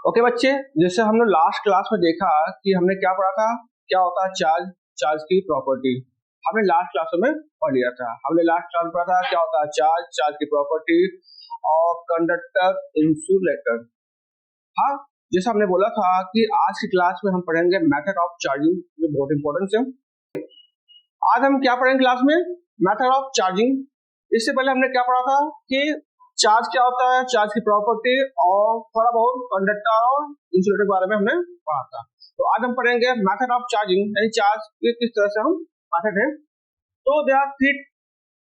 Okay बच्चे, जैसे हमने लास्ट क्लास में देखा कि हमने क्या पढ़ा था, क्या होता है चार्ज, चार्ज की प्रॉपर्टी हमने लास्ट क्लास में पढ़ लिया था। हमने लास्ट क्लास में पढ़ा था क्या होता है चार्ज, चार्ज की प्रॉपर्टी और कंडक्टर, इंसुलेटर। हाँ, जैसा हमने बोला था कि आज की क्लास में हम पढ़ेंगे मेथड ऑफ चार्जिंग, जो बहुत इंपॉर्टेंट है। आज हम क्या पढ़ेंगे क्लास में, मेथड ऑफ चार्जिंग। इससे पहले हमने क्या पढ़ा था कि चार्ज क्या होता है, चार्ज की प्रॉपर्टी और थोड़ा बहुत कंडक्टर और इंसुलेटर के बारे में हमने पढ़ा था। तो आज हम पढ़ेंगे मेथड ऑफ चार्जिंग, यानी चार्ज के किस तरह से हम मेथड है। तो देयर आर थ्री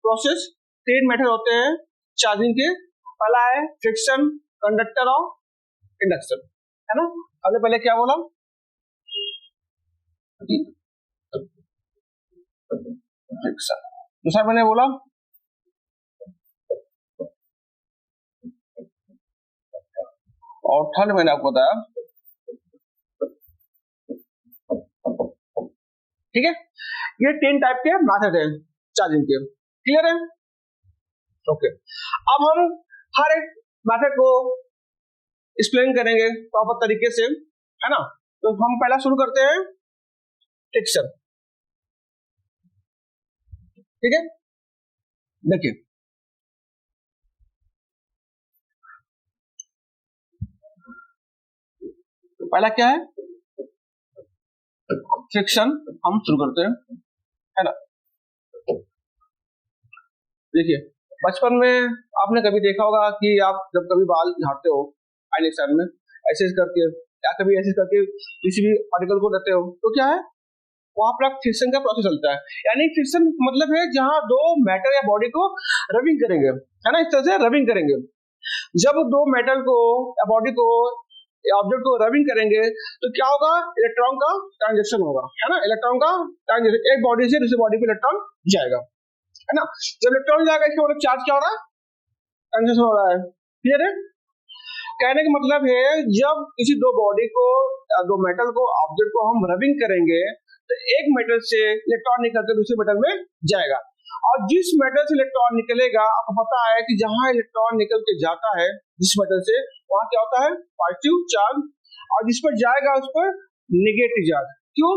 प्रोसेस, तीन मेथड होते हैं चार्जिंग के। पहला है फ्रिक्शन, कंडक्टर और इंडक्शन, है ना। हमने पहले क्या बोला, फ्रिक्शन। दूसरा मैंने बोला और थर्ड मैंने आपको बताया, ठीक है। ये तीन टाइप के मेथड है चार्जिंग के, क्लियर है। ओके, अब हम हर एक मेथड को एक्सप्लेन करेंगे प्रॉपर तरीके से, है ना। तो हम पहला शुरू करते हैं फ्रिक्शन, ठीक है। देखिए पहला क्या है, फ्रिक्शन हम शुरू करते हैं, है ना। देखिए बचपन में आपने कभी देखा होगा कि आप जब कभी बाल झाड़ते हो आइलेक्शन में ऐसे करके, या कभी ऐसे करके किसी भी आर्टिकल को रखते हो, तो क्या है वहां पर फ्रिक्शन का प्रोसेस चलता है। यानी फ्रिक्शन मतलब है जहां दो मेटल या बॉडी को रबिंग करेंगे, है ना, इस तरह से रबिंग करेंगे। जब दो मेटल को या बॉडी को या ऑब्जेक्ट को रबिंग करेंगे तो क्या होगा, इलेक्ट्रॉन का ट्रांजेक्शन होगा, है ना। इलेक्ट्रॉन का ट्रांजेक्शन, एक बॉडी से दूसरी बॉडी पे इलेक्ट्रॉन जाएगा, है ना। जब इलेक्ट्रॉन जाएगा इसका मतलब चार्ज क्या हो रहा है, ट्रांजेक्शन हो रहा है, क्लियर है। कहने का मतलब है जब किसी दो बॉडी को या दो मेटल को ऑब्जेक्ट को हम रबिंग करेंगे तो एक मेटल से इलेक्ट्रॉन निकल कर दूसरे मेटल में जाएगा, और जिस मेटल से इलेक्ट्रॉन निकलेगा आपको पता है कि जहां इलेक्ट्रॉन निकल के जाता है जिस मेटल से, वहां क्या होता है पॉजिटिव चार्ज, और जिस पर जाएगा उस पर नेगेटिव चार्ज। क्यों,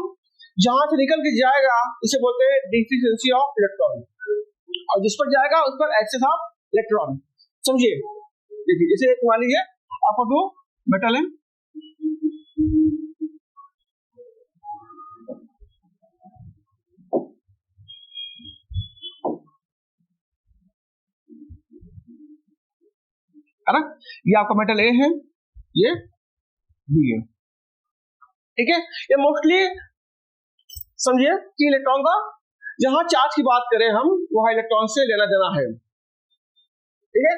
जहां से निकल के जाएगा इसे बोलते हैं डिफिशिएंसी ऑफ इलेक्ट्रॉन, और जिस पर जाएगा उस पर एक्सेस ऑफ इलेक्ट्रॉन। समझिए, देखिए जैसे मान लीजिए आपको दो मेटल है, है ना। ये आपका मेटल ए है, ये बी है, ठीक है। ये मोस्टली समझिए कि इलेक्ट्रॉन का जहां चार्ज की बात करें हम वहां इलेक्ट्रॉन से लेना देना है, ठीक है।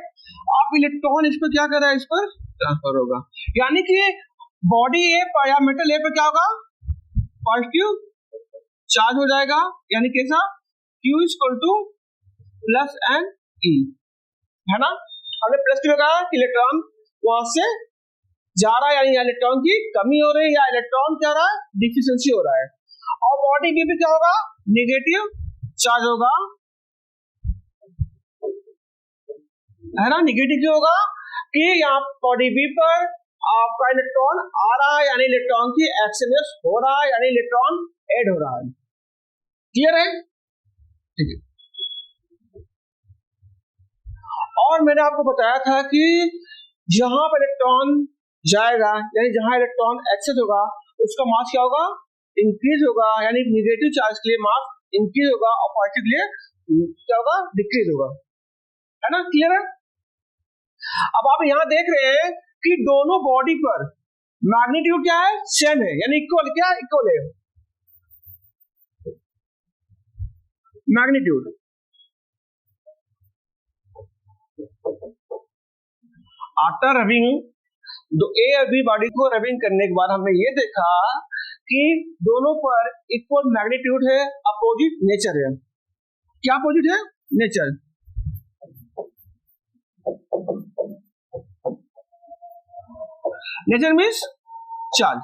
आप इलेक्ट्रॉन इस पर क्या कर रहा है, इस पर ट्रांसफर होगा, यानी कि बॉडी ए पर या मेटल ए पर क्या होगा, पॉजिटिव चार्ज हो जाएगा, यानी कैसा Q equal to plus n e, है ना। हमने प्लस क्यों लगाया कि इलेक्ट्रॉन वहां से जा रहा है, यानी इलेक्ट्रॉन की कमी हो रही है या इलेक्ट्रॉन क्या रहा है, डिफिशिएंसी हो रहा है। और बॉडी बी पे क्या होगा, नेगेटिव चार्ज होगा, है ना। नेगेटिव क्यों होगा कि यहाँ बॉडी बी पर आपका इलेक्ट्रॉन आ रहा है, यानी इलेक्ट्रॉन की एक्सचेंज हो रहा है, यानी इलेक्ट्रॉन ऐड हो रहा है, क्लियर है, ठीक है। और मैंने आपको बताया था कि जहां पर इलेक्ट्रॉन जाएगा, यानी जहां इलेक्ट्रॉन एक्सेस होगा उसका मास क्या होगा, इंक्रीज होगा, यानी नेगेटिव चार्ज के लिए मास इंक्रीज होगा और पॉजिटिव के लिए क्या होगा, डिक्रीज होगा, है ना, क्लियर है। अब आप यहां देख रहे हैं कि दोनों बॉडी पर मैग्नीट्यूड क्या है, सेम है, यानी इक्वल, क्या इक्वल है मैग्नीट्यूड। आफ्टर रबिंग, दो ए और बी बॉडी को रबिंग करने के बाद हमने ये देखा कि दोनों पर इक्वल मैग्नीट्यूड है, अपोजिट नेचर है। क्या अपोजिट है, nature. Nature means charge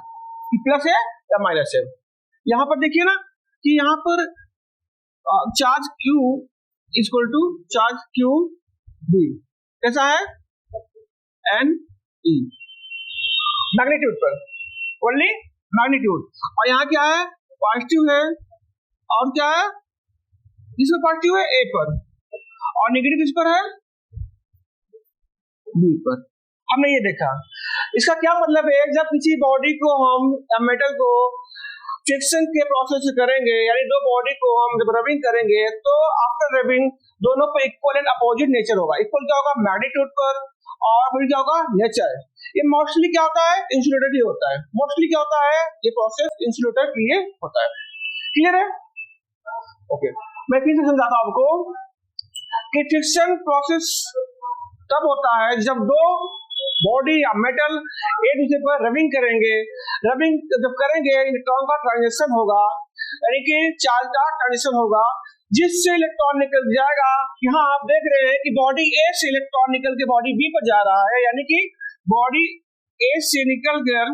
plus है या माइनस है। यहां पर देखिए ना कि यहां पर charge Q equal to charge Q B कैसा है, एन ई, मैग्नीट्यूड पर, ओनली मैग्नीट्यूड। और यहाँ क्या है, पॉजिटिव है, और क्या है, जिसमें पॉजिटिव है ए पर, और नेगेटिव किस पर है, बी पर। हमने ये देखा। इसका क्या मतलब है, जब किसी बॉडी को हम या मेटल को फ्रिक्शन के प्रोसेस से करेंगे, यानी दो बॉडी को हम जब रबिंग करेंगे, तो आफ्टर रबिंग दोनों पे इक्वल एंड अपोजिट नेचर होगा। इक्वल क्या होगा, मैग्नीट्यूड पर, और फिर क्या होगा, नेचर। ये मोस्टली क्या होता है, इंसुलेटर के लिए होता है। मोस्टली क्या होता है, ये प्रोसेस इंसुलेटर के लिए होता है। क्लियर है? ओके, मैं फिर से समझाता हूं आपको कि फ्रिक्शन प्रोसेस तब होता है जब दो बॉडी या मेटल एक दूसरे पर रबिंग करेंगे। रबिंग जब करेंगे, इलेक्ट्रॉन का ट्रांजिशन होगा, यानी कि चार्ज का ट्रांजिशन होगा, जिससे इलेक्ट्रॉन निकल जाएगा। यहाँ आप देख रहे हैं कि बॉडी ए से इलेक्ट्रॉन निकल के बॉडी बी पर जा रहा है, यानी कि बॉडी ए से निकल कर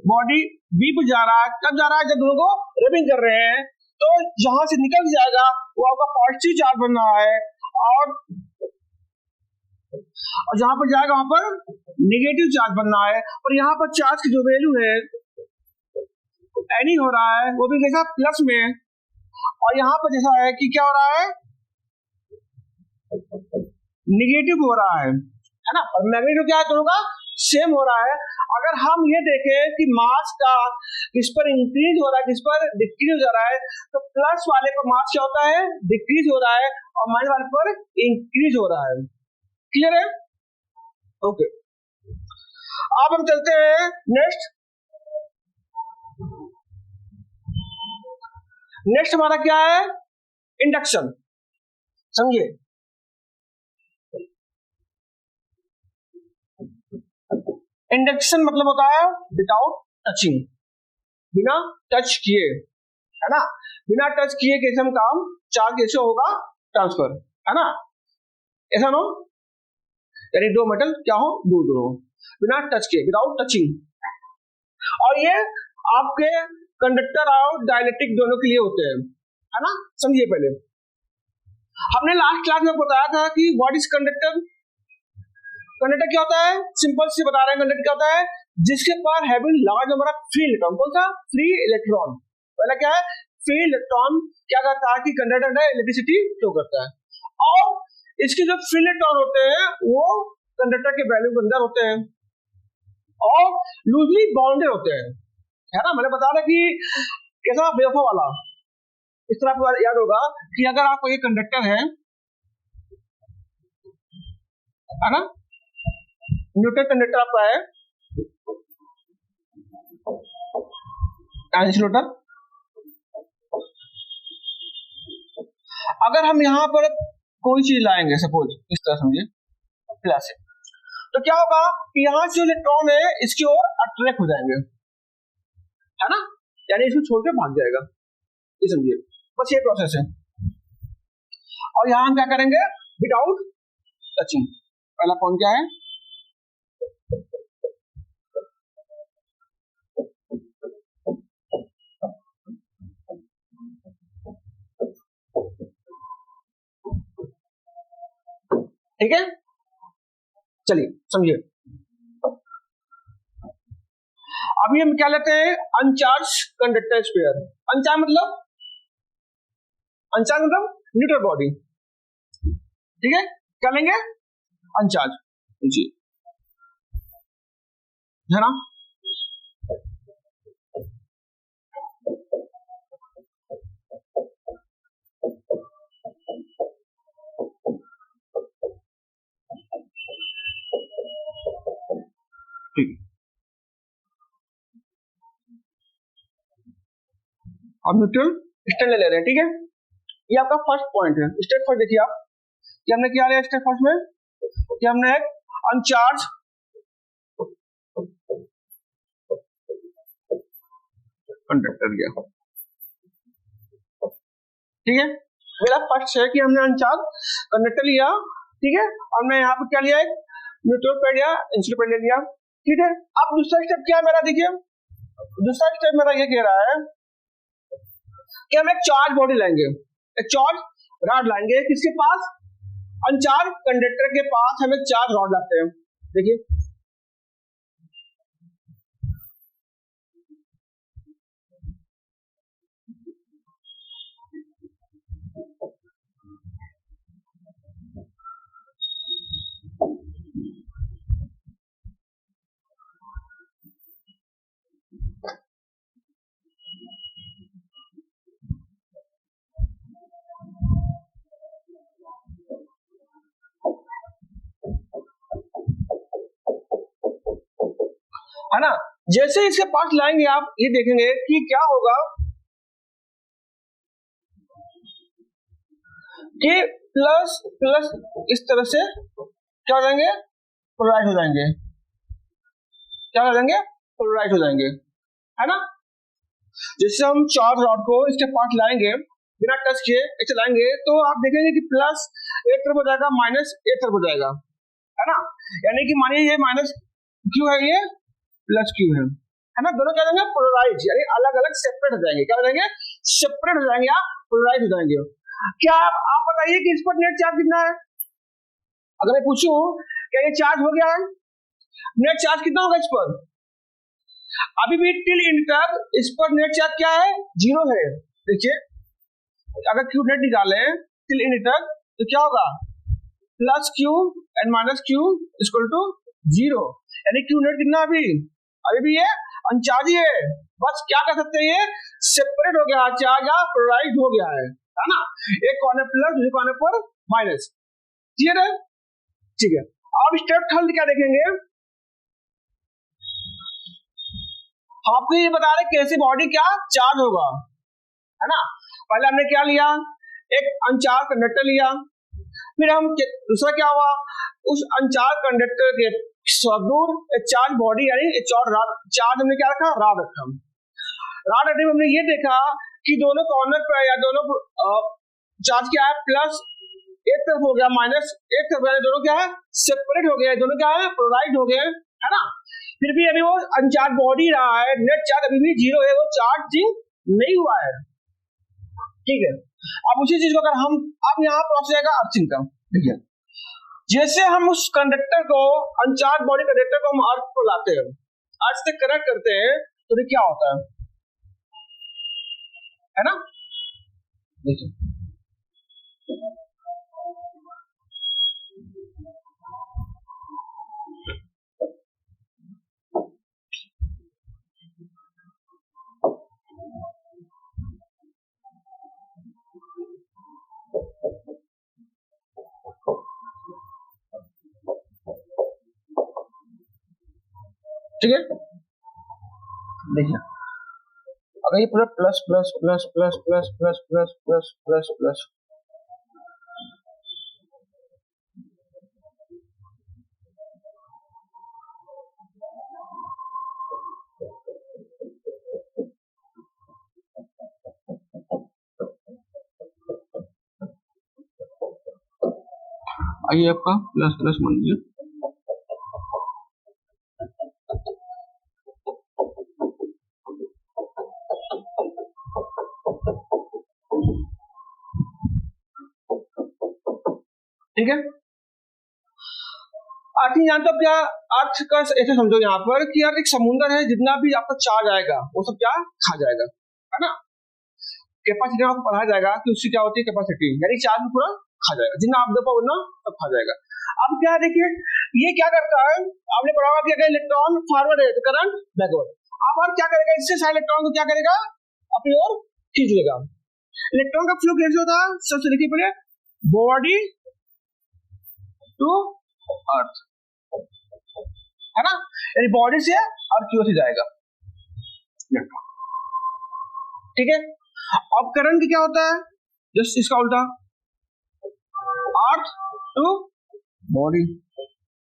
बॉडी बी पर जा रहा है। कब जा रहा है, जब दोनों को रबिंग कर रहे हैं। तो जहां से निकल जाएगा वो आपका पॉजिटिव चार्ज बन रहा है, और जहां पर जाएगा वहां पर नेगेटिव चार्ज बन रहा है। और यहाँ पर चार्ज की जो वैल्यू है एनी हो रहा है, वो भी जैसा प्लस में, और यहाँ पर जैसा है कि क्या हो रहा है, निगेटिव हो रहा है ना। और मैग्नीट्यूड क्या है, दोनों का सेम हो रहा है। अगर हम ये देखें कि मास का किस पर इंक्रीज हो रहा है, किस पर डिक्रीज हो रहा है, तो प्लस वाले पर मास क्या होता है, डिक्रीज हो रहा है, और माइनस वाले पर इंक्रीज हो रहा है। क्लियर है? ओके, अब हम चलते हैं नेक्स्ट। नेक्स्ट हमारा क्या है, इंडक्शन। समझिए, इंडक्शन मतलब होता है विदाउट टचिंग, बिना टच किए, है ना। बिना टच किए कैसे हम काम, चार्ज कैसे होगा ट्रांसफर, है ना, ऐसा नो, यानी दो मेटल क्या हो, दूर दूर हो, बिना टच किए, विदाउट टचिंग। और ये आपके कंडक्टर और डाइलेक्ट्रिक दोनों के लिए होते हैं, है ना। समझिए, पहले हमने लास्ट क्लास में बताया था कि व्हाट इज कंडक्टर। कंडक्टर क्या होता है, सिंपल से बता रहे हैं, कंडक्टर क्या होता है, जिसके पास having large number of free electron. कौन सा, फ्री इलेक्ट्रॉन। पहला क्या है, फ्री इलेक्ट्रॉन क्या करता है कि कंडक्टर में इलेक्ट्रिसिटी फ्लो करता है। और इसके जो फ्री इलेक्ट्रॉन होते हैं वो कंडक्टर के वैल्यू के अंदर होते हैं और लूजली बाउंडेड होते हैं, है ना। मैंने बताया कि कैसा, वेफर वाला। इस तरह आपको याद होगा कि अगर आपको ये कंडक्टर है ना, न्यूट्रल कंडक्टर आपका है, इंसुलेटर। अगर हम यहाँ पर कोई चीज लाएंगे, सपोज इस तरह समझिए, प्लस है, तो क्या होगा कि यहाँ से इलेक्ट्रॉन है इसकी ओर अट्रैक्ट हो जाएंगे, है ना, यानी इसको छोड़ के भाग जाएगा। ये समझिए, बस ये प्रोसेस है। और यहाँ हम क्या करेंगे, विदाउट टचिंग। पहला पॉइंट क्या है, ठीक है। चलिए समझिए, अभी हम क्या लेते हैं, अनचार्ज कंडक्टर स्फीयर। अनचार्ज मतलब न्यूट्रल बॉडी, ठीक है। क्या लेंगे, अनचार्ज, जी, है ना। ठीक, अब न्यूट्रल स्टेट ले रहे हैं, ठीक है। ये आपका फर्स्ट पॉइंट है। स्टेट फर्स्ट देखिए आप कि हमने क्या लिया स्टेट फर्स्ट में, कि हमने एक अनचार्ज कंडक्टर लिया, ठीक है। मेरा फर्स्ट है कि हमने अनचार्ज कंडक्टर लिया, ठीक है। और मैं यहाँ पर क्या लिया, एक न्यूट्रल पेड या इंसुलेटर पेड ले लिया, ठीक है। अब दूसरा स्टेप क्या है मेरा, देखिए दूसरा स्टेप मेरा ये कह रहा है कि हम एक चार्ज बॉडी लाएंगे, एक चार्ज रॉड लाएंगे। किसके पास, अनचार्ज कंडक्टर के पास हम एक चार्ज रॉड लाते हैं। देखिए है ना। जैसे इसके पास लाएंगे आप ये देखेंगे कि क्या होगा कि प्लस प्लस इस तरह से क्या हो जाएंगे, पोलराइज हो जाएंगे। क्या हो जाएंगे, पोलराइज हो जाएंगे, है ना। जैसे हम चार रॉड को इसके पास लाएंगे बिना टच किए ऐसे लाएंगे तो आप देखेंगे कि प्लस एक तरफ हो जाएगा, माइनस एक तरफ हो जाएगा, है ना। यानी कि मानिए ये माइनस क्यू है, ये प्लस क्यू है ना। दोनों क्या हो जाएंगे, पोलराइज, यानी अलग अलग सेपरेट हो जाएंगे। क्या हो जाएंगे, सेपरेट हो जाएंगे, आप पोलराइज हो जाएंगे। क्या आप बताइए कि इस पर नेट चार्ज कितना है। अगर मैं पूछूं क्या ये चार्ज हो गया है, नेट चार्ज कितना होगा इस पर, अभी भी टिल इन तक इस पर नेट चार्ज क्या है, 0 है। देखिए अगर क्यू नेट निकाले टिल इन तक तो क्या होगा, plus Q and minus Q equal to 0, यानी क्यू नेट कितना अभी भी ये अनचार्ज ही है। बस क्या कर सकते हैं, ये सेपरेट हो गया, चार्ज या पोलराइज हो गया है ना। एक कॉर्नर प्लस दूसरे कॉर्नर पर माइनस, क्लियर है, ठीक है। अब स्टेप थर्ड क्या देखेंगे, आपको ये बता रहे कैसे बॉडी क्या चार्ज होगा, है ना। पहले हमने क्या लिया, एक अनचार्ज कंडक्टर लिया, फिर हम दूसरा क्या हुआ, उस अनचार्ज कंडक्टर के दूर चार्ज बॉडी यानी चार्ज हमने क्या रखा, रॉड रखा। रॉड रखने में हमने ये देखा कि दोनों कॉर्नर पर या दोनों चार्ज क्या है, प्लस एक तरफ हो गया, माइनस एक तरफ हो गया, दोनों क्या है, सेपरेट हो गया, दोनों क्या है, पोलराइज हो गए, है ना। फिर भी अभी वो अनचार्ज बॉडी रहा है, नेट चार्ज अभी भी 0 है, वो चार्जिंग नहीं हुआ है, ठीक है। अब उसी चीज को अगर हम अब यहाँ प्रोसेस आएगा अर्थिंग का, देखिए जैसे हम उस कंडक्टर को अनचार्ज बॉडी कंडक्टर को हम अर्थ को लाते हैं, अर्थ से कनेक्ट करते हैं तो ये क्या होता है ना। देखिए ठीक है, देखिए अगर ये पूरा plus plus plus plus plus plus plus plus plus plus आइए आपका प्लस प्लस मान लीजिए, ठीक है। अर्थिंग जानते हो क्या, अर्थ का ऐसे समझो यहाँ पर कि यार एक समुद्र है, जितना भी आपका चार्ज आएगा वो सब क्या खा जाएगा, है ना। कैपेसिटी आपको पढ़ाया जाएगा कि उसकी क्या होती है कैपेसिटी, यानी चार्ज पूरा खा जाएगा, जितना आप दे पाओगे ना सब खा जाएगा। अब क्या देखिए ये क्या करता है, आपने पढ़ा कि अगर इलेक्ट्रॉन फॉरवर्ड है तो करंट बैकवर्ड। अब क्या करेगा, इससे सारे इलेक्ट्रॉन को क्या करेगा, अपनी ओर खींच लेगा। इलेक्ट्रॉन का फ्लो कैसे होता है, सबसे देखिए पहले बॉडी टू अर्थ, है ना, यानी बॉडी से अर्थ की ओर से जाएगा, ठीक है। अब करंट क्या होता है, जस्ट इसका उल्टा, अर्थ टू बॉडी,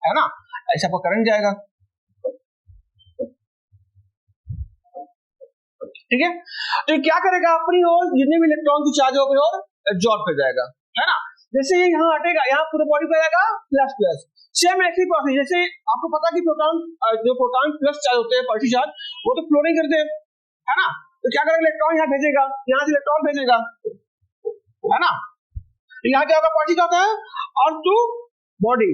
है ना, ऐसा आपका करंट जाएगा, ठीक है। तो क्या करेगा, अपनी ओर जितने भी इलेक्ट्रॉन की चार्ज होगी और एब्जॉर्ब कर जाएगा, है ना। जैसे ये यहाँ हटेगा, यहाँ पूरे बॉडी पे जाएगा प्लस प्लस, सेम ऐसी प्रोसेस। जैसे आपको पता कि प्रोटॉन जो प्रोटॉन प्लस चार्ज होते हैं पॉजिटिव चार्ज, वो तो फ्लो नहीं करते, है ना। तो क्या करेगा, इलेक्ट्रॉन यहाँ भेजेगा, यहाँ से इलेक्ट्रॉन भेजेगा, है ना। यहाँ क्या होगा, पॉजिटिव होता है और टू बॉडी,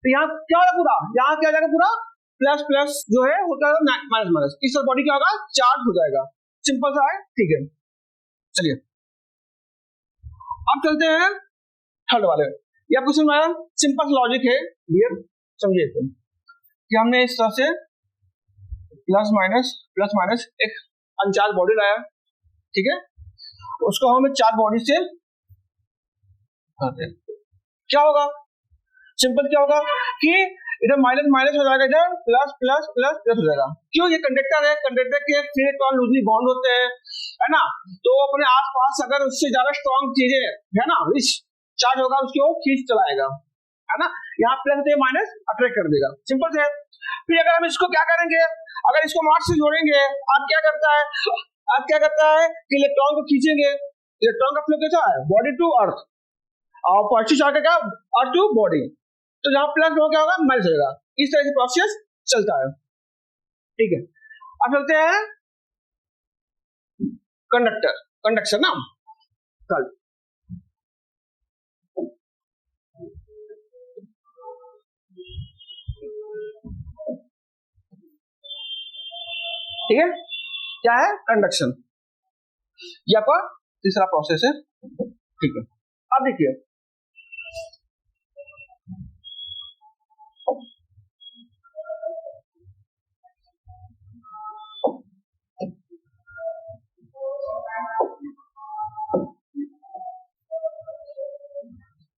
तो यहाँ क्या होगा पूरा, यहाँ क्या जाएगा पूरा प्लस प्लस जो है वो क्या होगा माइनस माइनस, इस बॉडी क्या होगा चार्ज हो जाएगा, सिंपल सा है, ठीक है। चलिए अब चलते हैं थर्ड वाले, ये आपको समझ आया, सिंपल लॉजिक है, क्लियर समझिए तुम कि हमने इस तरह से प्लस माइनस एक अनचार्ज बॉडी लाया, ठीक है, उसको हम चार्ज बॉडी से क्या होगा, सिंपल क्या होगा कि इधर माइनस माइनस हो जाएगा, इधर प्लस प्लस प्लस प्लस हो जाएगा। क्यों? ये कंडक्टर है, कंडक्टर के 3 इलेक्ट्रॉन लूजली बॉन्ड होते हैं, है ना, तो अपने आसपास अगर उससे ज्यादा स्ट्रॉन्ग चीजें है ना रिच चार्ज होगा उसको खींच चलाएगा, है ना। यहाँ प्लस से माइनस अट्रैक्ट कर देगा, सिंपल है। फिर अगर हम इसको क्या करेंगे, अगर इसको मास से जोड़ेंगे, आप क्या करता है कि इलेक्ट्रॉन को खींचेंगे, इलेक्ट्रॉन का फ्लो कैसा है, बॉडी टू अर्थ, और पॉजिटिव चार्ज का क्या, अर्थ टू बॉडी, तो जहां प्लस हो क्या होगा, माइनस होगा। इस तरह से प्रोसेस चलता है, ठीक है। अब चलते हैं कंडक्शन ना, कल ठीक है, क्या है कंडक्शन, यह पर तीसरा प्रोसेस है, ठीक है। अब देखिए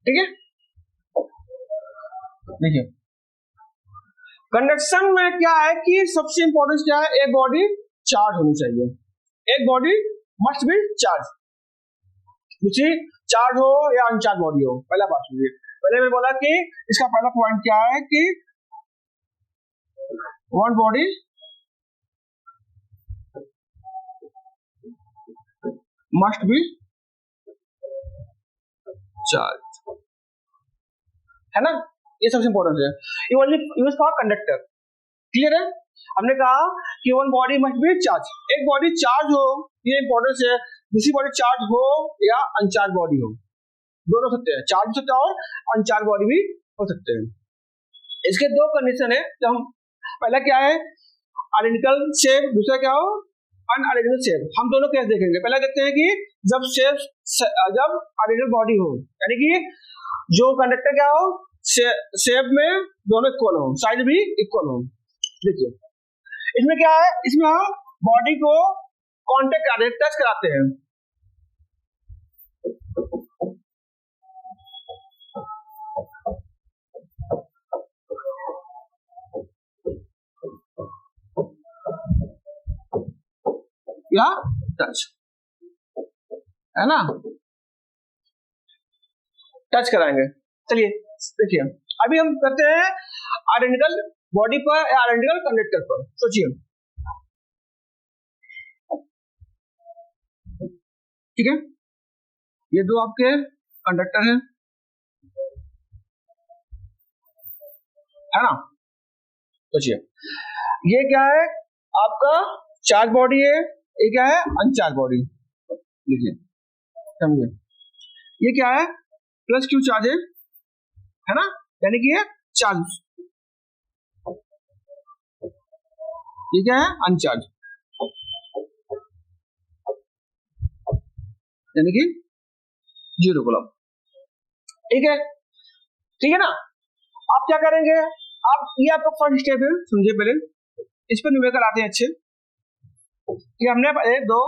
ठीक है, देखिए कंडक्शन में क्या है कि सबसे इंपॉर्टेंट क्या है, एक बॉडी चार्ज होनी चाहिए, एक बॉडी मस्ट बी चार्ज, दूसरी चार्ज हो या अनचार्ज बॉडी हो। पहला बात सुनिए, पहले मैंने बोला कि इसका पहला पॉइंट क्या है कि one body must be charge, है ना, ये सबसे इंपॉर्टेंट है। ये only use for conductor, clear है। हमने कहा कि one body must be charge, एक बॉडी चार्ज हो, ये इंपॉर्टेंस है, दूसरी बॉडी चार्ज हो या अनचार्ज बॉडी हो, दोनों हो सकते हैं, चार्ज हो सकता है और अनचार्ज बॉडी भी हो सकते हैं। इसके दो कंडीशन है, तो हम पहला क्या है आइडेंटिकल शेप, दूसरा क्या हो अनआइडेंटिकल शेप। हम दोनों केस देखेंगे, पहला देखते हैं कि जब शेप जब आइडेंटिकल बॉडी हो, यानी कि जो कंडक्टर क्या हो शेप में दोनों इक्वल हो, साइड भी इक्वल हो। देखिए इसमें क्या है, इसमें हम बॉडी को कांटेक्ट कराते हैं, टच कराते हैं, या टच, है ना, टच कराएंगे। चलिए देखिए अभी हम करते हैं आइडेंटिकल बॉडी पर या आइडेंटिकल कंडक्टर पर। सोचिए ठीक है, ये दो आपके कंडक्टर है ना। सोचिए ये क्या है आपका चार्ज बॉडी है, ये क्या है अनचार्ज बॉडी। देखिए समझिए ये क्या है प्लस क्यू चार्ज है ना, यानी कि ये चार्ज, ये क्या है अनचार्ज, यानी कि 0 कूलम, ठीक है, ठीक है ना। आप क्या करेंगे, आप ये आपका फर्स्ट स्टेप है, समझिए पहले इस पर न्यूमेरिकल आते हैं अच्छे, कि हमने एक दो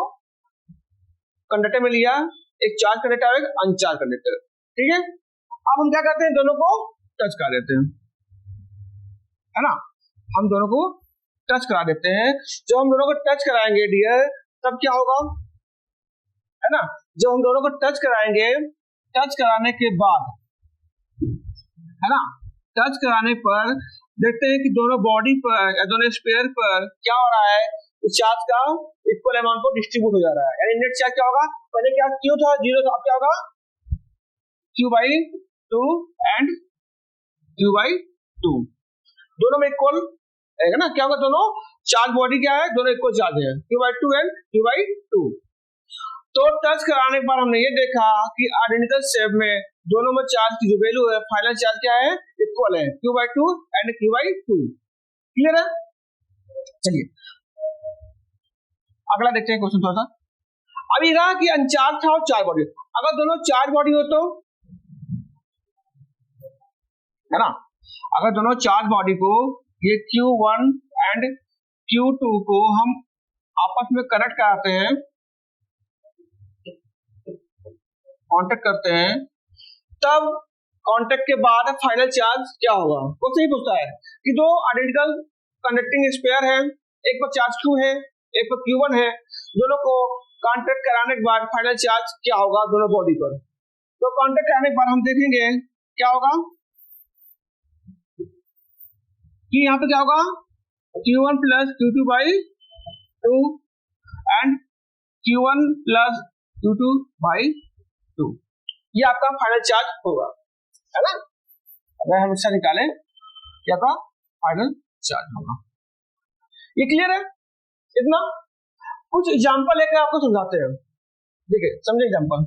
कंडक्टर में लिया, एक चार्ज कंडक्टर और एक अनचार्ज कंडक्टर, ठीक है। अब हम क्या करते हैं, दोनों को टच करा देते हैं, है ना, हम दोनों को टच करा देते हैं। जब हम दोनों को टच कराएंगे डियर, तब क्या होगा, है ना, जब हम दोनों को टच कराएंगे, टच कराने के बाद, है ना, टच कराने पर देखते हैं कि दोनों बॉडी पर या दोनों स्पेयर पर क्या हो रहा है, उस चार्ज का इक्वल अमाउंट को डिस्ट्रीब्यूट हो जा रहा है, यानी नेट चार्ज क्या होगा, पहले क्या क्यू था 0 था, अब क्या होगा Q/2 एंड Q/2, दोनों में इक्वल है ना, क्या होगा, दोनों चार्ज बॉडी क्या है, दोनों इक्वल चार्ज है, Q/2 एंड Q/2। तो टच कराने पर हमने ये देखा कि आइडेंटिकल शेप में दोनों में चार्ज की जो वैल्यू है, फाइनल चार्ज क्या है, इक्वल है, Q/2 एंड Q/2, क्लियर है। चलिए अगला देखते हैं क्वेश्चन थोड़ा सा। अब ये रहा कि अनचार्ज था और चार्ज बॉडी, अगर दोनों चार्ज बॉडी हो तो, है ना, अगर दोनों चार्ज बॉडी को ये Q1 एंड Q2 को हम आपस में कनेक्ट कराते हैं, कांटेक्ट करते हैं, तब कांटेक्ट के बाद फाइनल चार्ज क्या होगा? क्वेश्चन ही पूछता है कि दो आइडेंटिकल कंडक्टिंग स्पेयर है, एक पर चार्ज Q है, एक पर Q1 है, दोनों को कांटेक्ट कराने के बाद फाइनल चार्ज क्या होगा दोनों बॉडी पर? तो कांटेक्ट कराने के बाद हम देखेंगे क्या होगा कि यहाँ पे क्या होगा Q1 plus Q2 by 2 and Q1 plus Q2 by 2, ये आपका फाइनल चार्ज होगा, है ना? अगर हम इससे निकालें क्या आपका फाइनल चार्ज होगा। ये क्लियर है? इतना कुछ एग्जांपल लेकर आपको समझाते हैं, देखिए समझे एग्जांपल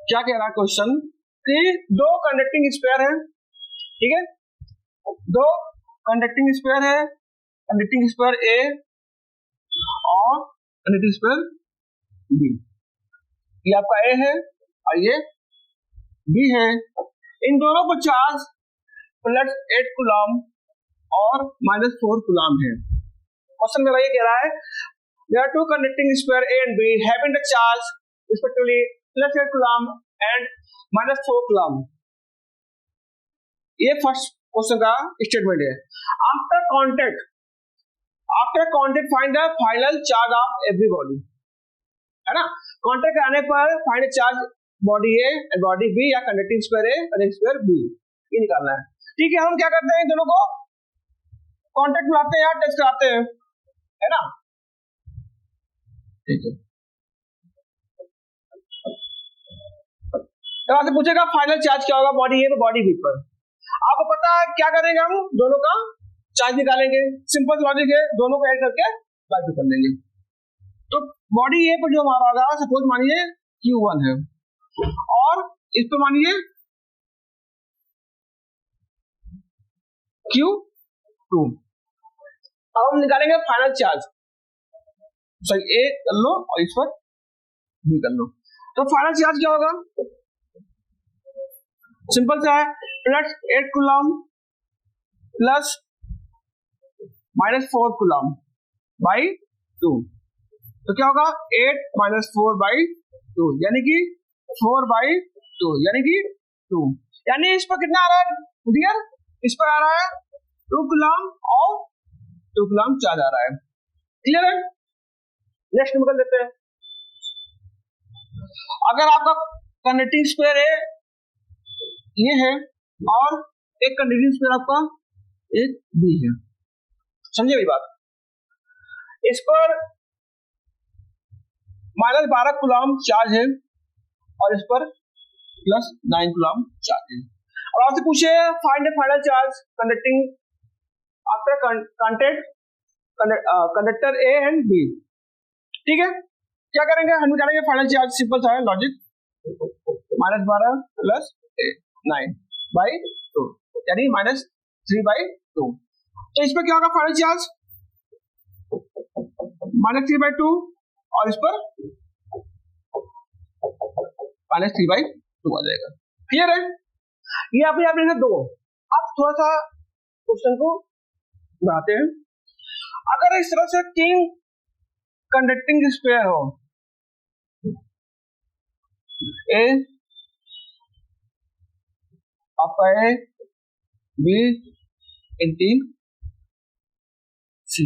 क्या कह रहा है क्वेश्चन कि दो कंडक्टिंग स्पेयर है, ठीक है, दो कंडक्टिंग स्पेयर है, कंडक्टिंग स्पेयर ए और कंडक्टिंग स्पेयर बी, ये आपका ए है और ये बी है, इन दोनों को चार्ज +8 कूलम और -4 कूलम है। क्वेश्चन मेरा ये कह रहा है there are two conducting sphere A and B having the charge respectively +8 coulomb and -4 coulomb. ये फर्स्ट क्वेश्चन का स्टेटमेंट है। After contact find the final charge of every body, है ना? कांटेक्ट आने पर final charge body A and body B या conducting sphere A conducting sphere B, ये निकालना है, ठीक है। हम क्या करते हैं, दोनों को कांटेक्ट मिलाते हैं या टच कराते हैं, है ना? ठीक है, तो आपसे पूछेगा फाइनल चार्ज क्या होगा बॉडी ए पर बॉडी बी पर। आपको पता है क्या करेंगे, हम दोनों का चार्ज निकालेंगे, सिंपल लॉजिक है, दोनों को ऐड करके बाकी कर लेंगे। तो बॉडी ए पर जो हमारा होगा सपोज मानिए Q1 है और इस पर मानिए Q2, अब हम निकालेंगे फाइनल चार्ज, सॉरी ए कर लो और इस पर बी कर लो, तो फाइनल चार्ज क्या होगा, सिंपल सा है, +8 कूलम प्लस -4 कूलम बाई 2, तो क्या होगा 8 - 4 बाई 2 यानी कि 4 बाई 2 यानी कि 2, यानी इस पर कितना आ रहा है डियर, इस पर आ रहा है 2 कूलम और 2 कूलम चार्ज आ रहा है। क्लियर है? नेक्स्ट निकल देते हैं। अगर आपका कंडक्टिंग स्पेयर है ये है और एक कंडक्टिंग स्पेयर आपका एक बी है, समझे मेरी बात? इस पर -12 कूलम चार्ज है और इस पर +9 कूलम चार्ज है। अब आपसे पूछे find the final charge conducting after conductor A and B, ठीक है। क्या करेंगे, हम निकालेंगे फाइनल चार्ज, सिंपल सा है लॉजिक, -12 + 9 बाई 2 यानी -3 बाई 2, तो इस पर क्या होगा फाइनल चार्ज -3 बाई 2 और इस पर -3 बाई 2 आ जाएगा। क्लियर है? ये आप यहाँ दो, आप थोड़ा सा क्वेश्चन को बढ़ाते हैं। अगर इस तरह से 3 कंडक्टिंग स्पेयर हो, ए आपका है बी इन 3 C,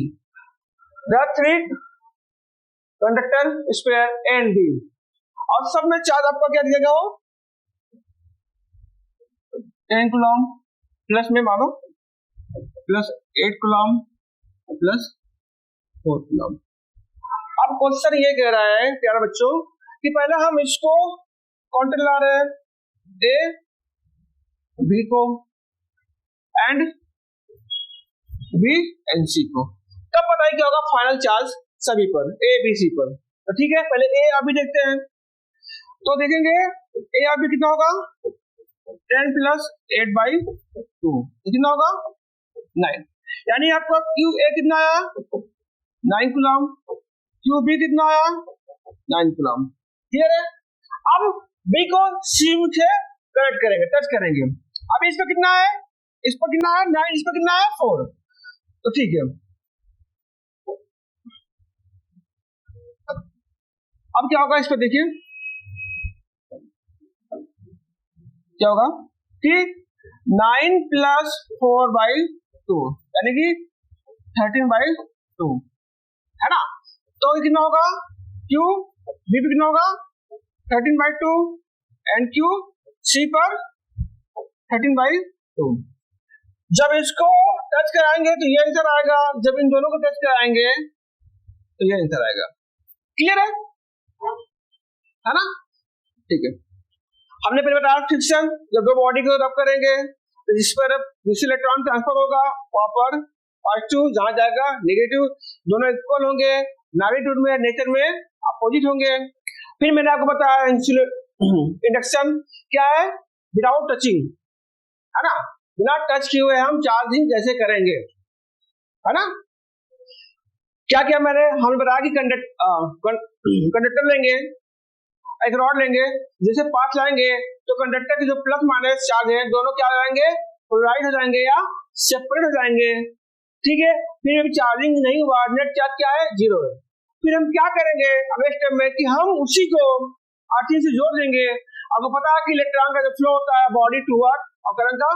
there are 3 conductor sphere A and B और सब में चार्ज आपका क्या दिया गया हो 10 कूलम प्लस में मानो +8 कूलम प्लस 4 कूलम। अब क्वेश्चन ये कह रहा है प्यारे बच्चों कि पहले हम इसको काउंटर ला रहे हैं ए बी को एंड बी एंड सी को, तब पता है क्या होगा फाइनल चार्ज सभी पर ए बी सी पर। तो ठीक है, पहले ए अभी देखते हैं, तो देखेंगे ए अभी कितना होगा 10 + 8 बाई 2 कितना होगा 9, यानी आपका क्यू ए कितना आया 9 कूलम, क्यू बी कितना आया 9 कूलम। क्लियर है? अब बी को सी से कनेक्ट करेंगे, टच करेंगे। अब इस पर कितना है, इस पर कितना है 9, इस पर कितना है 4, तो ठीक है। अब क्या होगा इस पर देखिए, क्या होगा कि 9 प्लस 4/2 यानी कि 13/2 है ना। तो कितना होगा Q B पे कितना होगा 13/2 एंड Q C पर 13/2। जब इसको टच कराएंगे तो ये आंसर आएगा, जब इन दोनों को टच कराएंगे तो ये आंसर आएगा। क्लियर है ना। ठीक है, हमने पहले बताया फ्रिक्शन, जब दो बॉडी को रब करेंगे तो जिस पर इलेक्ट्रॉन ट्रांसफर होगा वहां पर पॉजिटिव जहां जाएगा नेगेटिव, दोनों इक्वल होंगे, मैग्नीट्यूड में नेचर में अपोजिट होंगे। फिर मैंने आपको बताया इंडक्शन क्या है, विदाउट टचिंग है ना, बिना टच किए हुए हम चार्जिंग जैसे करेंगे है ना। क्या क्या मैंने हमें बताया कि कंडक्टर लेंगे, एक रॉड लेंगे, जैसे पाथ लाएंगे तो कंडक्टर के जो प्लस माइनस चार्ज है दोनों क्या हो जाएंगे, पोलराइज हो जाएंगे या सेपरेट हो जाएंगे। ठीक है, फिर अभी चार्जिंग नहीं हुआ, नेट चार्ज क्या है, 0 है। फिर हम क्या करेंगे अगले स्टेप में कि हम उसी को अर्थिंग से जोड़ देंगे। आपको पता है कि इलेक्ट्रॉन का जो फ्लो होता है बॉडी टू अर्थ और करंट का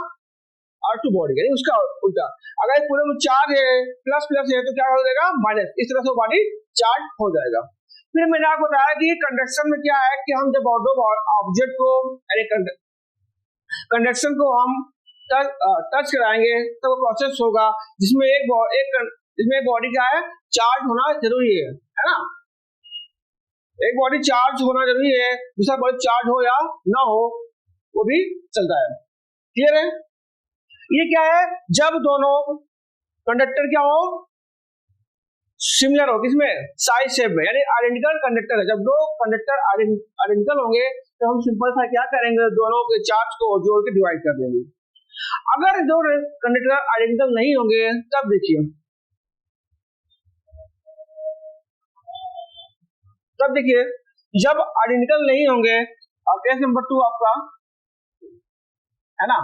अर्थ टू बॉडी, यानी उसका उल्टा। अगर पूरे में चार्ज है प्लस प्लस है तो क्या हो जाएगा माइनस, इस तरह से बॉडी चार्ज हो जाएगा। फिर मैंने आपको बताया कि कंडक्शन में क्या है कि हम जब ऑब्जेक्ट को यानी कंडक्शन को हम टच कराएंगे तो वो प्रोसेस होगा जिसमें एक बॉडी क्या है चार्ज होना जरूरी है ना। एक बॉडी चार्ज होना जरूरी है, दूसरा बॉडी चार्ज हो या ना हो वो भी चलता है। क्लियर है। ये क्या है, जब दोनों कंडक्टर क्या हो सिमिलर हो, किसमें साइज शेप में, यानी आइडेंटिकल कंडक्टर है। जब दो कंडक्टर आइडेंटिकल होंगे तो हम सिंपल सा क्या करेंगे, दोनों के चार्ज को जोड़ के डिवाइड कर देंगे। अगर दो कंडक्टर आइडेंटिकल नहीं होंगे तब देखिए, जब आइडेंटिकल नहीं होंगे, केस नंबर 2 आपका है ना,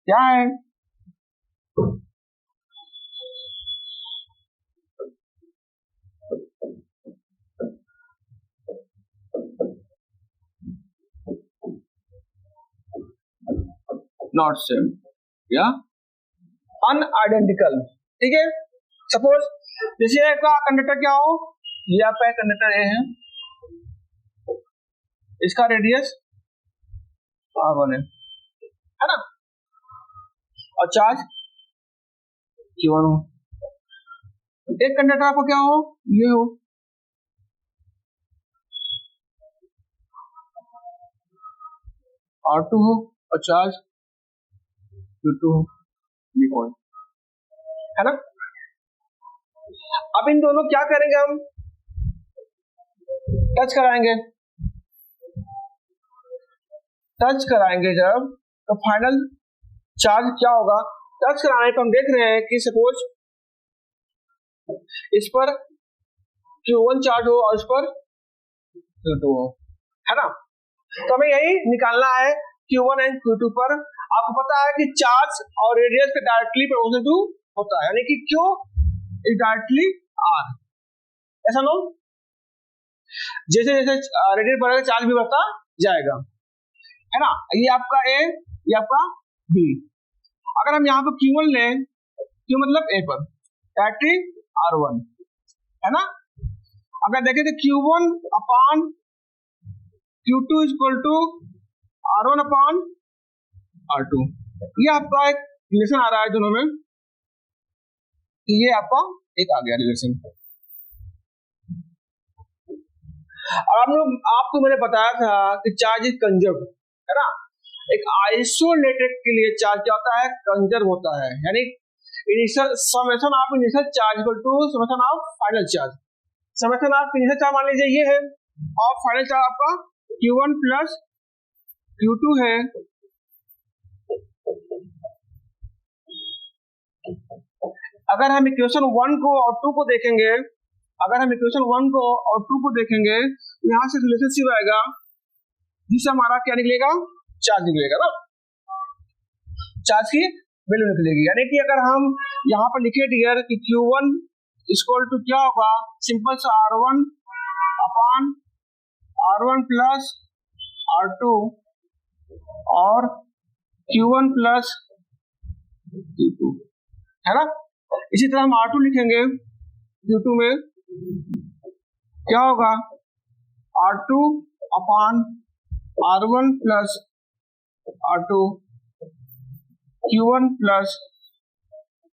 क्या है नॉट सेम या अनआइडेंटिकल। ठीक है, सपोज जैसे आपका कंडक्टर क्या हो, ये आपका कंडक्टर ए है, इसका रेडियस r1 है ना, और चार्ज q1 हो। एक कंडक्टर आपको क्या हो, ये हो, r2 हो और चार्ज q2 हो, ये पॉइंट है ना। अब इन दोनों क्या करेंगे, हम टच कराएंगे जब तो फाइनल चार्ज क्या होगा, टच कराने पर हम देख रहे हैं कि सपोज इस पर Q1 चार्ज हो और इस पर Q2 हो, है ना। तो हमें यही निकालना है Q1 एंड Q2 पर। आपको पता है कि चार्ज और रेडियस के डायरेक्टली प्रोपोर्शनल टू होता है, यानी कि Q इज डायरेक्टली R, ऐसा नो। जैसे जैसे रेडियस बढ़ेगा चार्ज भी बढ़ता जाएगा, है ना। ये आपका A, ये आपका B। अगर हम यहाँ पर Q1 लें, Q मतलब A पर डायरेक्टली R1 है ना। अगर देखें तो Q1 upon Q2 is equal to R1 upon R2, ये आपका एक रिलेशन आ रहा है दोनों में, ये आपका एक आ गया रिलेशन। आपको मैंने बताया था कि चार्ज इज कंजर्व है ना। एक आइसोलेटेड के लिए चार्ज क्या होता है, कंजर्व होता है, यानी initial summation of initial charge equal to summation of final charge. Summation of initial charge मान लीजिए ये है, और फाइनल चार्ज आपका Q1 प्लस Q2 है। अगर हम इक्वेशन 1 को और 2 को देखेंगे, यहाँ से रिलेशनशिप आएगा जिससे हमारा क्या निकलेगा, चार्ज निकलेगा ना, चार्ज की वैल्यू निकलेगी। यानी कि अगर हम यहाँ पर लिखे डियर कि Q1 इक्वल टू क्या होगा, सिंपल सा R1 अपान R1 प्लस R2 और Q1 प्लस Q2, है ना। इसी तरह हम R2 लिखेंगे, Q2 में क्या होगा, R2 upon R1 plus R2 Q1 plus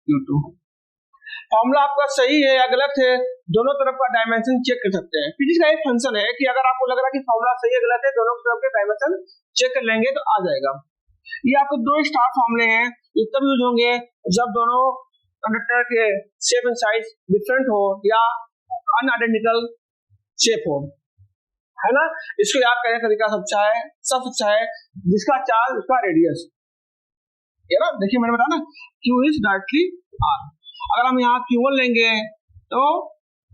Q2। Formula आपका सही है या गलत है, दोनों तरफ का डायमेंशन चेक कर सकते हैं। फिजिक्स का एक फंक्शन है कि अगर आपको लग रहा है कि फॉर्मूला सही है गलत है, दोनों तरफ के डायमेंशन चेक कर लेंगे तो आ जाएगा। ये आपको दो स्टार फॉर्मूले हैं, ये तब यूज होंगे जब दोनों कंडक्टर के शेप एंड साइज डिफरेंट हो या अनआइडेंटिकल शेप हो, है ना। इसको याद करने का तरीका सबसे अच्छा है जिसका चार्ज उसका रेडियस, ये ना। देखिए मैंने बताया ना, Q इज डायरेक्टली R। अगर हम यहाँ Q1 लेंगे तो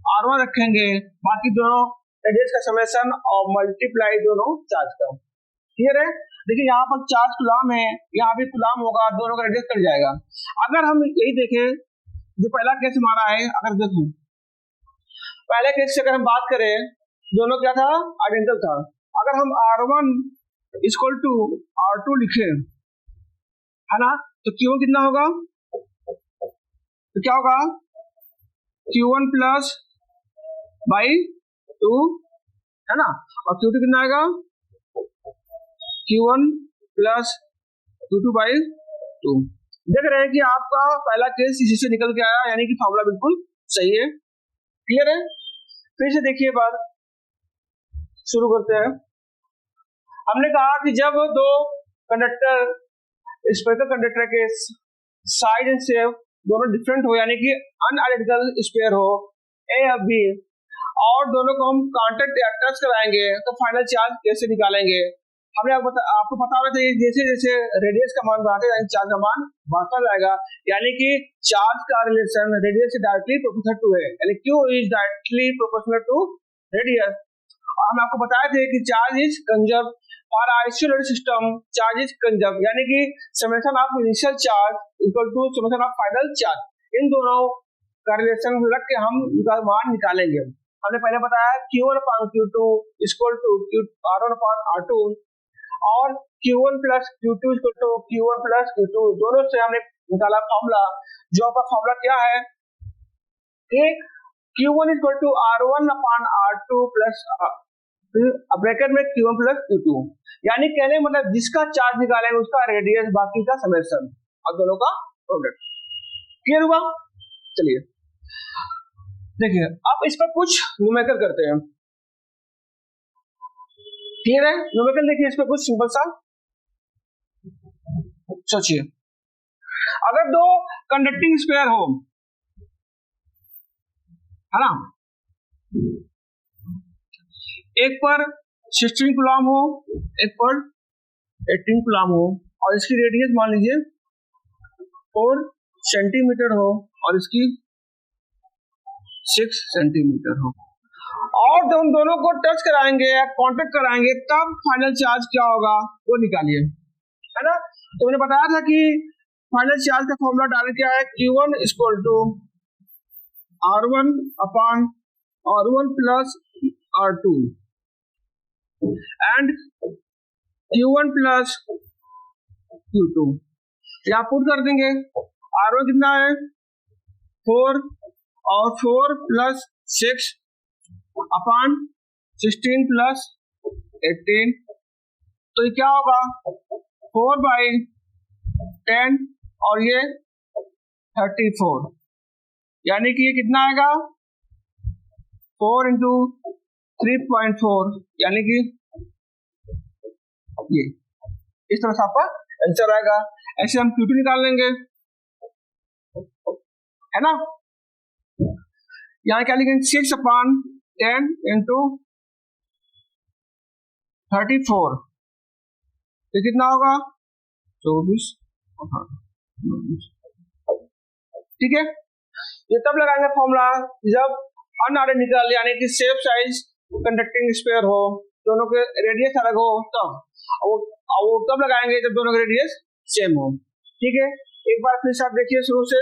R1 रखेंगे, बाकी दोनों रेडियस का समेशन और मल्टीप्लाई दोनों चार्ज का। क्लियर है। देखिए यहाँ पर चार्ज कुलाम है, यहाँ भी कुलाम होगा, दोनों का रेडियस कट जाएगा। अगर हम यही देखें जो पहला केस हमारा है, अगर देखो पहले केस से अगर हम बात करें, दोनों क्या था, आइडेंटिकल था। अगर हम R1 इक्वल टू R2 लिखे, है ना, तो Q1 कितना होगा, तो क्या होगा Q1 प्लस बाई 2, है ना, और Q2 कितना आएगा, Q1 प्लस Q2 बाई 2। देख रहे हैं कि आपका पहला केस इसी से निकल के आया, यानी कि फॉर्मूला बिल्कुल सही है। क्लियर है। फिर से देखिए बात शुरू करते हैं। हमने कहा कि जब दो कंडक्टर स्पेक्ट्रल कंडक्टर के साइज एंड शेप दोनों डिफरेंट हो, यानी कि अनआइडेंटिकल स्पेयर हो ए या बी, और दोनों को हम कांटेक्ट या टच कराएंगे तो फाइनल चार्ज कैसे निकालेंगे। हमने आपको पता होगा था, जैसे जैसे रेडियस का मान बढ़ाते जाएंगे चार्ज का मान बढ़ता जाएगा, यानी कि चार्ज का रिलेशन रेडियस से डायरेक्टली प्रोपोर्शनल टू है, यानी Q is directly proportional to radius. हम आपको बताए थे कि charge is conserve for isolated system, charge is conserve, यानी कि summation of initial charge equal to summation of final charge, इन दोनों का रिलेशन रख के हम इनका मान निकालेंगे। हमने पहले बताया Q1 upon Q2 equal to R1 upon R2 और Q1 plus Q2 equal to Q1 plus Q2, दोनों से हमने निकाला फॉर्मूला। जो आपका फॉर्मूला क्या है कि Q1 equal to R1 upon R2 plus bracket में Q1 प्लस Q2, यानी कहने मतलब जिसका चार्ज निकालेंगे उसका रेडियस, बाकी का समेशन और दोनों का प्रोडक्ट। क्लियर हुआ। चलिए देखिए अब इस पर कुछ न्यूमेरिकल करते हैं। क्लियर है। न्यूमेरिकल देखिए इस पर कुछ सिंपल सा सोचिए। अगर दो कंडक्टिंग स्पेयर हो, है ना, एक पर 16 कूलम हो, एक पर 18 कूलम हो, और इसकी रेडियस मान लीजिए 4 सेंटीमीटर हो और इसकी 6 सेंटीमीटर हो, और जब हम दोनों को टच कराएंगे या कांटेक्ट कराएंगे तब फाइनल चार्ज क्या होगा वो निकालिए, है ना। तो मैंने बताया था कि फाइनल चार्ज का फॉर्मूला डालने क्या है, Q1 equal to R1 upon R1 plus R2 and Q1 plus Q2। यहाँ पुट कर देंगे, R1 कितना है 4 और 4 प्लस 6 अपॉन 16 प्लस 18, तो ये क्या होगा 4 बाई 10 और ये 34, यानी कि ये कितना आएगा 4 इंटू 3.4, यानी कि ये इस तरह से आपका आंसर आएगा। ऐसे हम Q2 निकाल लेंगे, है ना। यहाँ क्या लिखेंगे 6 अपॉन 10 इंटू 34, तो कितना होगा 24। ठीक है। ये तब लगाएंगे फॉर्मूला जब अनआइडेंटिकल यानी कि सेम साइज कंडक्टिंग स्पेयर हो, दोनों के रेडियस अलग हो, तब वो तब लगाएंगे जब दोनों के रेडियस सेम हो। ठीक है। एक बार फिर से आप देखिए शुरू से।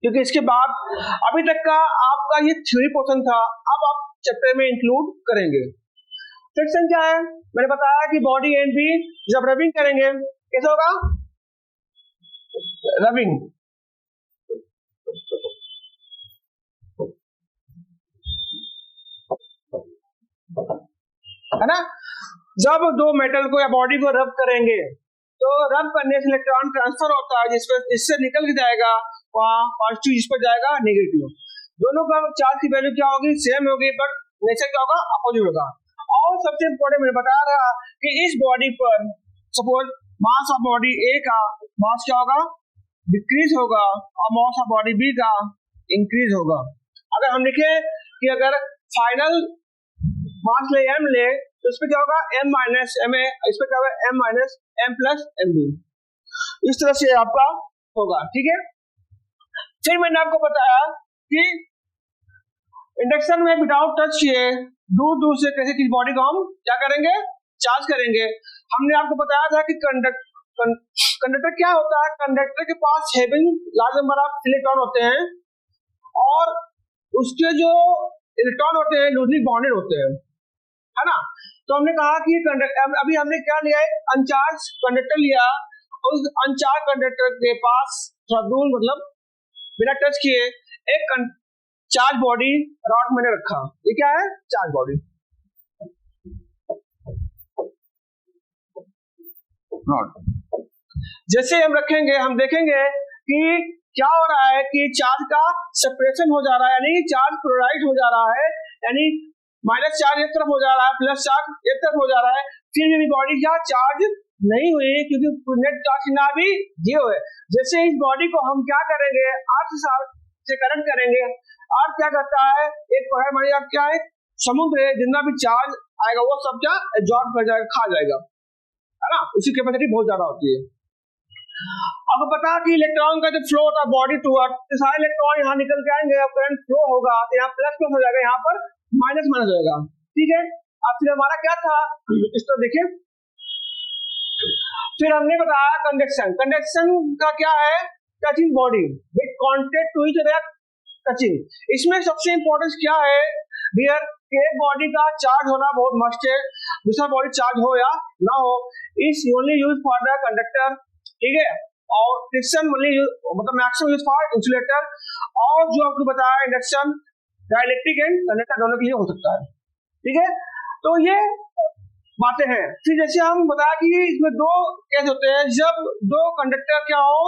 क्योंकि इसके बाद अभी तक का आपका ये थ्योरी पोर्शन था, अब आप चैप्टर में इंक्लूड करेंगे। फ्रिक्शन क्या है? मैंने बताया कि बॉडी एंड बी जब रबिंग करेंगे कैसे होगा? रबिंग, है ना? जब दो मेटल को या बॉडी को रब करेंगे तो रब करने से इलेक्ट्रॉन ट्रांसफर होता है, जिससे निकल के जाएगा वहां पॉजिटिव, जिस पर जाएगा नेगेटिव। दोनों का चार्ज की वैल्यू क्या होगी? सेम होगी, बट नेचर क्या होगा? अपोजिट होगा। और सबसे इंपॉर्टेंट मैंने बताया था कि इस बॉडी पर सपोज मास ऑफ बॉडी ए का मास क्या होगा? डिक्रीज होगा, और मास ऑफ बॉडी बी का इंक्रीज होगा। अगर हम लिखे कि अगर फाइनल मास ले m ले तो इसमें क्या होगा? m माइनस एम ए, इसमें क्या होगा? m minus m plus m b. इस तरह से आपका होगा, ठीक है। फिर मैंने आपको बताया कि इंडक्शन में विदाउट टच किए दूर दूर से किसी चीज बॉडी को हम क्या करेंगे? चार्ज करेंगे। हमने आपको बताया था कि कंडक्टर क्या होता है? कंडक्टर के पास having large number of electron होते हैं और उसके जो इलेक्ट्रॉन होते हैं लूजली बॉन्डेड होते हैं, है ना? तो हमने कहा कि अभी हमने क्या लिया है? अनचार्ज कंडक्टर लिया, और उस अनचार्ज कंडक्टर के पास थोड़ा दूर मतलब बिना टच किए एक चार्ज बॉडी रॉड मैंने रखा। ये क्या है? Charge body rod. जैसे हम रखेंगे हम देखेंगे कि क्या हो रहा है कि चार्ज का सेपरेशन हो जा रहा है, यानी चार्ज क्लोराइड हो जा रहा है, यानी माइनस चार्ज एक तरफ हो जा रहा है, प्लस चार्ज एक तरफ हो जा रहा है। फिर भी बॉडी क्या चार्ज नहीं हुई, क्योंकि नेट चार्ज ना भी जीरो है। जैसे इस बॉडी को हम क्या करेंगे? अर्थ से कनेक्ट करेंगे। अर्थ क्या करता है? एक हमारी क्या है? समुद्र है, जितना भी चार्ज आएगा वो सब क्या एब्जॉर्ब कर जाएगा, खा जाएगा, है ना? उसकी कैपेसिटी बहुत ज्यादा होती है। आपको पता है कि इलेक्ट्रॉन का जो फ्लो होता है बॉडी टू अर्थ, तो सारे इलेक्ट्रॉन यहाँ निकल के आएंगे, करंट फ्लो होगा, तो यहाँ प्लस प्लस हो जाएगा, यहाँ पर माइनस माइनस हो जाएगा, ठीक है। अब फिर हमारा क्या था? इस तरह देखिए, फिर हमने बताया कंडक्शन। कंडक्शन का क्या है? Touching body with contact to each other, touching. इसमें सबसे इंपॉर्टेंट क्या है डियर? एक बॉडी का चार्ज होना बहुत मस्ट है, दूसरा बॉडी चार्ज हो या ना हो, is only use for the conductor, ठीक है। और फ्रिक्शन मतलब मैक्सिमम यूज फॉर इंसुलेटर, और जो आपको बताया इंडक्शन डाइलेक्ट्रिक एंड कंडक्टर दोनों के लिए हो सकता है, ठीक है। तो ये बातें हैं। फिर जैसे हम बताया कि इसमें दो केस होते हैं, जब दो कंडक्टर क्या हो?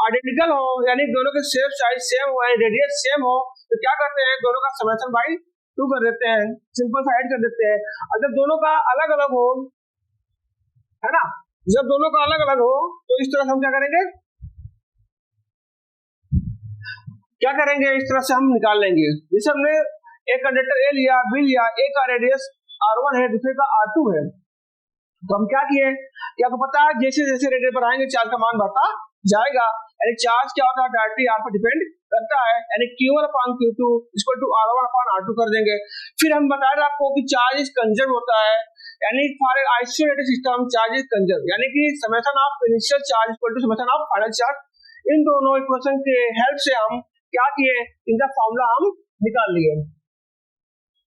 आइडेंटिकल हो, यानी दोनों के शेप साइज सेम हो, रेडियस सेम हो, तो क्या करते हैं? दोनों का समेशन बाई 2 कर देते हैं, सिंपल साइड कर देते हैं। अगर दोनों का अलग अलग हो, है ना, जब दोनों का अलग अलग हो तो इस तरह से हम क्या करेंगे? इस तरह से हम निकाल लेंगे। जैसे हमने एक कंडक्टर ए लिया, बी लिया, ए का रेडियस R1 है, दूसरे का R2 है, तो हम क्या किए कि आपको पता है जैसे जैसे रेडियस पर आएंगे चार्ज का मान बढ़ता जाएगा, यानी चार्ज क्या होता है? डायरेक्टली R पर डिपेंड करता है, यानी Q1 upon Q2 equal to R1 upon R2 कर देंगे। फिर हम बताया आपको कि चार्ज इज कंजर्व होता है, यानी for isolated system charge is conserve, यानी कि summation of initial charge equal to summation of final charge. इन दोनों इक्वेशन के हेल्प से हम क्या किए? इनका फॉर्मूला हम निकाल लिए।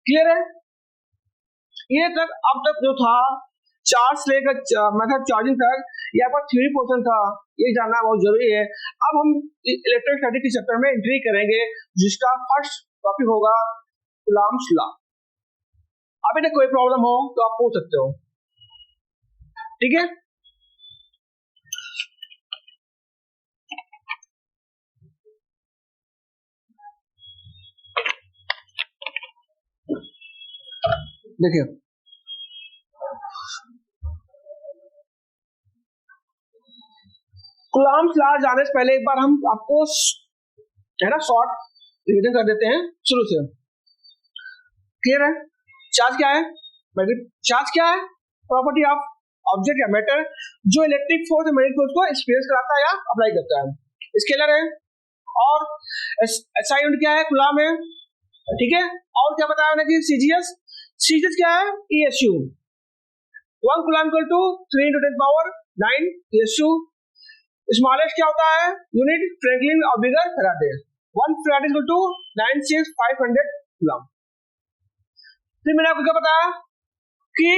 क्लियर है? ये तक अब तक जो था चार्ज लेकर मेथड चार्जिंग तक, ये आपका थ्योरी पोर्शन था, ये जानना बहुत जरूरी है। अब हम इलेक्ट्रोस्टैटिक के चैप्टर में एंट्री करेंगे, जिसका फर्स्ट टॉपिक होगा कूलॉम्स लॉ। अभी तक कोई प्रॉब्लम हो तो आप पूछ सकते हो, ठीक है। देखिए, कूलॉम्स लॉ जाने से पहले एक बार हम आपको है ना शॉर्ट रिवीजन कर देते हैं शुरू से। क्लियर है? चार्ज क्या है? चार्ज क्या है? प्रॉपर्टी ऑफ ऑब्जेक्ट या मैटर जो इलेक्ट्रिक फोर्स या मैग्नेटिक फोर्स को एक्सपीरियंस कराता है या अप्लाई करता है। स्केलर है, और SI यूनिट क्या है? कूलॉम है, ठीक है। और क्या बताया मैंने कि सीजीएस क्या है? ESU। 1 coulomb equal to 3 × 10⁹ ESU। Smallest क्या होता है? यूनिट फ्रैंकलिन और bigger faraday. 1 farad is equal to 96500 coulomb. फिर मैंने आपको क्या बताया कि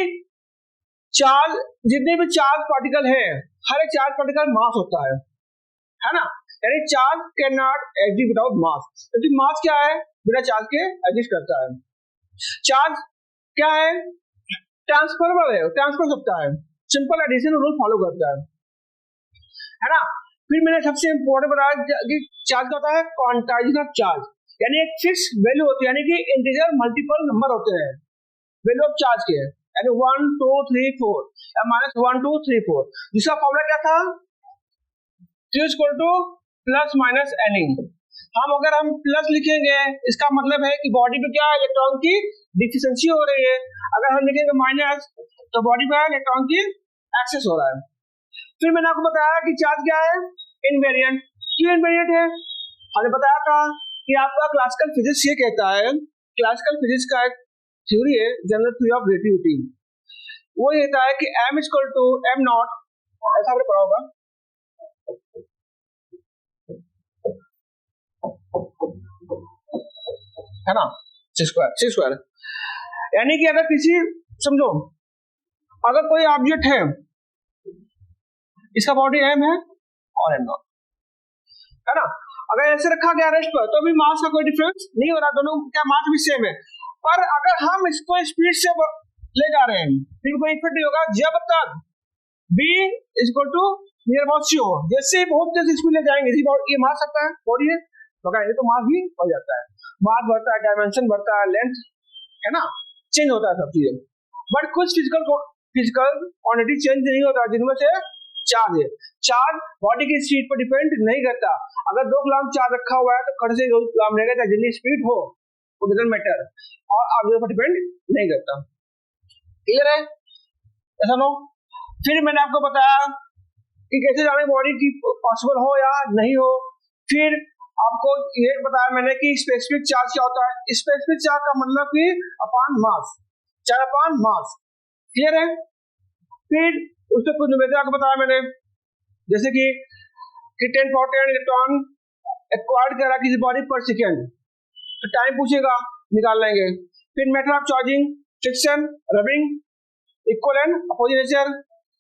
चार्ज, जितने भी चार्ज पार्टिकल है, हर एक चार्ज पार्टिकल मास होता है ना, यानी charge can not exist without mass, क्योंकि मास क्या है, बिना चार्ज के एग्जिस्ट करता है। चार्ज क्या है, ट्रांसफरेबल है, ट्रांसफर सकता है, सिंपल एडिशन रूल फॉलो करता है ना। फिर मैंने सबसे इंपॉर्टेंट बताया कि चार्ज का होता है क्वांटाइजेशन ऑफ चार्ज, यानी एक फिक्स वैल्यू होती है, यानी कि इंटीजर मल्टीपल नंबर होते हैं वैल्यू ऑफ चार्ज के, यानी 1 2 3 4 या -1 2 3 4, जिसका फॉर्मूला क्या था, Q equal to plus minus any. अगर हम प्लस लिखेंगे इसका मतलब है कि बॉडी पे क्या इलेक्ट्रॉन की डिफिशिएंसी हो रही है, अगर हम लिखेंगे माइनस तो बॉडी पे इलेक्ट्रॉन की एक्सेस हो रहा है। फिर मैंने आपको बताया कि चार्ज क्या है, इनवेरिएंट। क्यों इनवेरिएंट है, हमने बताया था कि आपका क्लासिकल फिजिक्स ये कहता है, क्लासिकल फिजिक्स का एक थ्योरी है जनरल थ्योरी ऑफ रिलेटिविटी, वो ये कहता है कि m equal to m naught, ऐसा आपने पढ़ा होगा, है ना, सी स्क्वायर, यानी कि अगर किसी, समझो अगर कोई ऑब्जेक्ट है, इसका बॉडी m है और m नॉट, है ना, अगर ऐसे रखा गया रेस्ट पर तो भी मास का कोई डिफरेंस नहीं हो रहा, दोनों क्या मास भी सेम है। पर अगर हम इसको स्पीड से ले जा रहे हैं फिर कोई इफेक्ट नहीं होगा जब तक b equal to near about c हो। जैसे ही बहुत तेज स्पीड ले जाएंगे, ये मास सकता है बॉडी है तो मास भी बढ़ जाता है, मास बढ़ता है, डायमेंशन बढ़ता है, लेंथ, है ना, चेंज होता है सब चीजें। बट कुछ फिजिकल क्वांटिटी चेंज नहीं होता, जिनमें से चार्ज है। चार्ज बॉडी की स्पीड पर डिपेंड नहीं करता, अगर 2 कूलम चार्ज रखा हुआ है तो खड़ से 2 कूलम रहेगा, चाहे जितनी स्पीड हो वो डजंट मैटर, और ऑब्जेक्ट पर डिपेंड नहीं करता। क्लियर है, ऐसा नो। फिर मैंने आपको बताया कि कैसे जाने बॉडी की पॉसिबल हो या नहीं हो। फिर आपको ये बताया मैंने कि स्पेसिफिक चार्ज क्या होता है, स्पेसिफिक चार्ज का मतलब कि upon mass, charge upon mass. Clear है। फिर उससे कुछ न्यूमेरिकल आपको बताया मैंने, जैसे कि 10 पावर 10 इलेक्ट्रॉन एक्वायर्ड करा किसी बॉडी पर सेकेंड, तो टाइम पूछेगा, निकाल लेंगे। फिर method of charging, friction, rubbing, equal and opposite nature.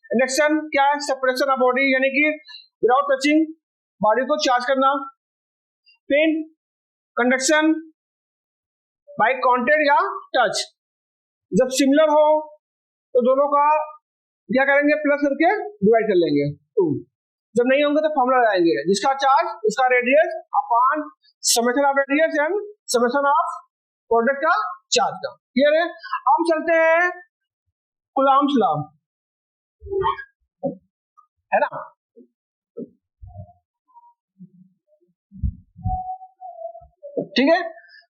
Induction क्या है, सेपरेशन ऑफ बॉडी, यानी कि विदाउट टचिंग बॉडी को चार्ज करना। फिर कंडक्शन बाय कांटेक्ट या टच, जब सिमिलर हो तो दोनों का क्या करेंगे, प्लस करके डिवाइड कर लेंगे 2, जब नहीं होंगे तो फॉर्मूला लगाएंगे, जिसका चार्ज उसका radius upon summation of radius and summation of product का चार्ज का। क्लियर है। हम चलते हैं कूलम्ब्स लॉ, है ना। ठीक है,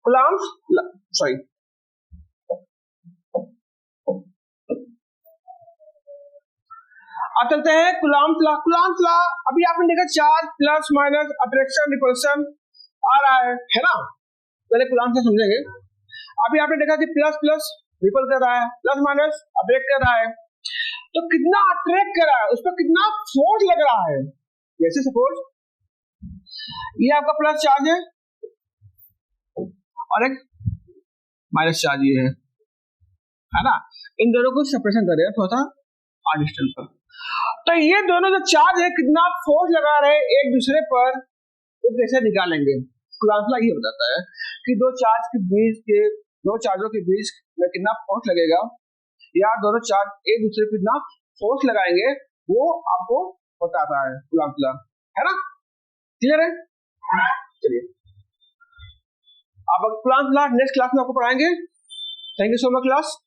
कूलम्ब्स सॉरी अब चलते हैं कूलम्ब्स लॉ। कूलम्ब्स लॉ अभी आपने देखा charge plus minus attraction repulsion आ रहा है ना, पहले कूलम्ब्स से समझेंगे। अभी आपने देखा कि प्लस प्लस रिपल कर रहा है, प्लस माइनस अट्रैक्ट कर रहा है, तो कितना अट्रैक्ट कर रहा है, उस पर कितना फोर्स लग रहा है। जैसे सपोज ये आपका प्लस चार्ज है और एक माइनस चार्ज ये है ना, इन दोनों को सेपरेशन कर रहे हैं थोड़ा सा डिस्टेंस पर, तो ये दोनों जो चार्ज है कितना फोर्स लगा रहे हैं एक दूसरे पर, तो कैसे निकालेंगे। कूलम्ब्स लॉ ये बताता है कि दो चार्जों के बीच में कितना फोर्स लगेगा, या दोनों चार्ज एक दूसरे पर कितना फोर्स लगाएंगे, वो आपको बताता है कूलम्ब्स लॉ, है ना। क्लियर है। चलिए अब कूलम्ब्स लॉ नेक्स्ट क्लास में आपको पढ़ाएंगे। Thank you so much class.